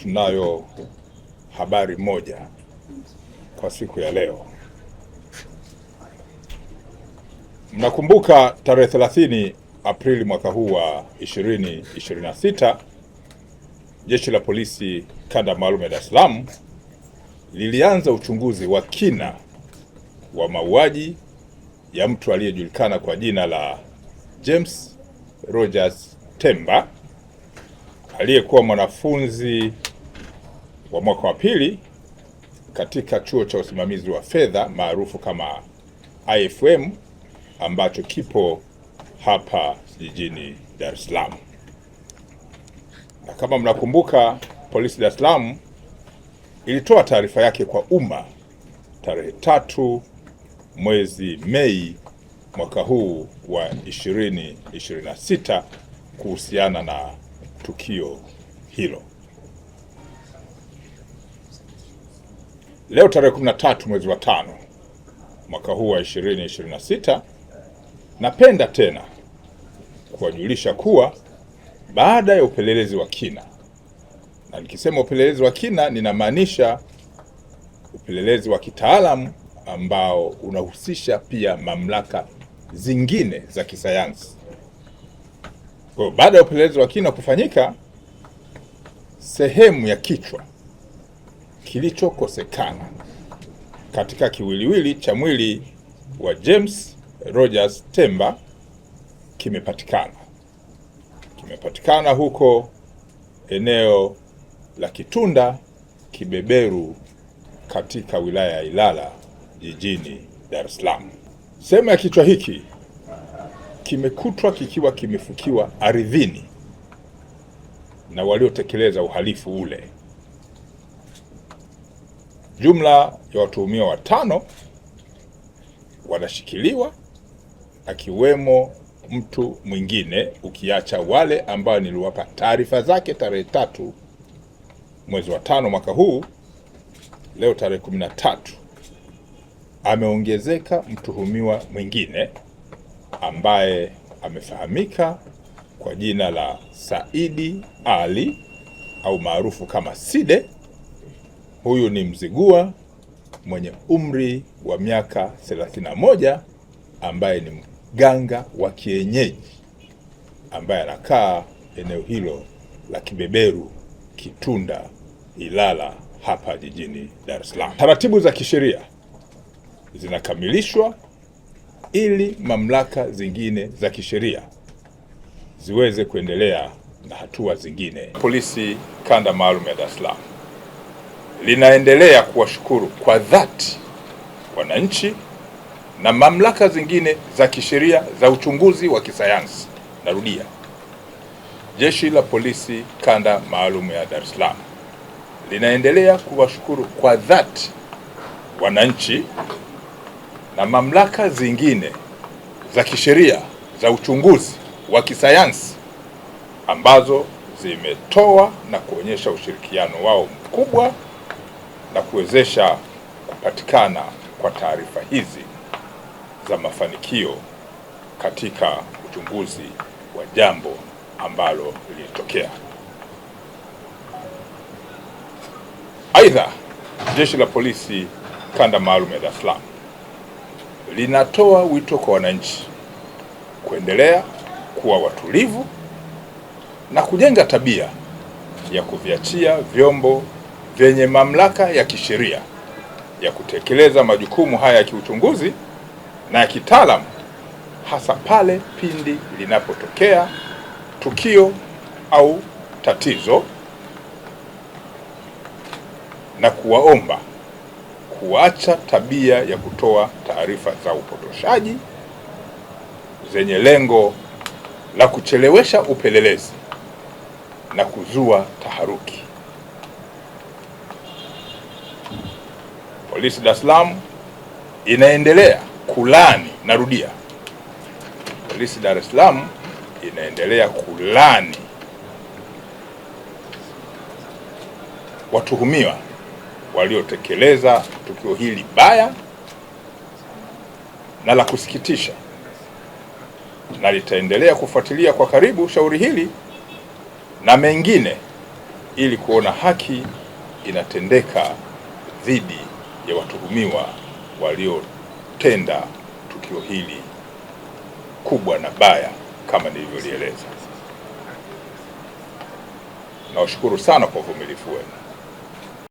Tunayo habari moja kwa siku ya leo. Mnakumbuka tarehe 30 Aprili mwaka huu wa 2026, Jeshi la Polisi Kanda Maalum ya Dar es Salaam lilianza uchunguzi wa kina wa mauaji ya mtu aliyejulikana kwa jina la James Rogers Temba, aliyekuwa mwanafunzi wa mwaka wa pili katika chuo cha usimamizi wa fedha maarufu kama IFM ambacho kipo hapa jijini Dar es Salaam. Na kama mnakumbuka, polisi Dar es Salaam ilitoa taarifa yake kwa umma tarehe 3 mwezi Mei mwaka huu wa 2026 kuhusiana na tukio hilo. Leo tarehe 13 mwezi wa 5 mwaka huu wa 2026, napenda tena kuwajulisha kuwa baada ya upelelezi wa kina, na nikisema upelelezi wa kina ninamaanisha upelelezi wa kitaalamu ambao unahusisha pia mamlaka zingine za kisayansi. Kwa baada ya upelelezi wa kina kufanyika, sehemu ya kichwa kilichokosekana katika kiwiliwili cha mwili wa James Rogers Temba kimepatikana huko eneo la Kitunda Kibeberu katika wilaya ya Ilala jijini Dar es Salaam. Sehemu ya kichwa hiki kimekutwa kikiwa kimefukiwa ardhini na waliotekeleza uhalifu ule. Jumla ya watuhumiwa 5 wanashikiliwa, akiwemo mtu mwingine ukiacha wale ambao niliwapa taarifa zake tarehe 3 mwezi wa 5 mwaka huu. Leo tarehe 13 ameongezeka mtuhumiwa mwingine ambaye amefahamika kwa jina la Saidi Ali au maarufu kama Side. Huyu ni Mzigua mwenye umri wa miaka 31 ambaye ni mganga wa kienyeji ambaye anakaa eneo hilo la Kibeberu, Kitunda, Ilala hapa jijini Dar es Salaam. Taratibu za kisheria zinakamilishwa ili mamlaka zingine za kisheria ziweze kuendelea na hatua zingine. Polisi Kanda Maalum ya Dar es Salaam linaendelea kuwashukuru kwa dhati wananchi na mamlaka zingine za kisheria za uchunguzi wa kisayansi. Narudia, Jeshi la Polisi Kanda Maalum ya Dar es Salaam linaendelea kuwashukuru kwa dhati wananchi na mamlaka zingine za kisheria za uchunguzi wa kisayansi ambazo zimetoa na kuonyesha ushirikiano wao mkubwa na kuwezesha kupatikana kwa taarifa hizi za mafanikio katika uchunguzi wa jambo ambalo lilitokea. Aidha, Jeshi la Polisi Kanda Maalum ya Dar es Salaam linatoa wito kwa wananchi kuendelea kuwa watulivu na kujenga tabia ya kuviachia vyombo vyenye mamlaka ya kisheria ya kutekeleza majukumu haya ya kiuchunguzi na ya kitaalamu, hasa pale pindi linapotokea tukio au tatizo, na kuwaomba kuacha tabia ya kutoa taarifa za upotoshaji zenye lengo la kuchelewesha upelelezi na kuzua taharuki. Polisi Dar es Salaam inaendelea kulani, narudia, Polisi Dar es Salaam inaendelea kulani watuhumiwa waliotekeleza tukio hili baya na la kusikitisha, na litaendelea kufuatilia kwa karibu shauri hili na mengine ili kuona haki inatendeka dhidi ya watuhumiwa waliotenda tukio hili kubwa na baya kama nilivyolieleza. Nawashukuru sana kwa uvumilivu wenu.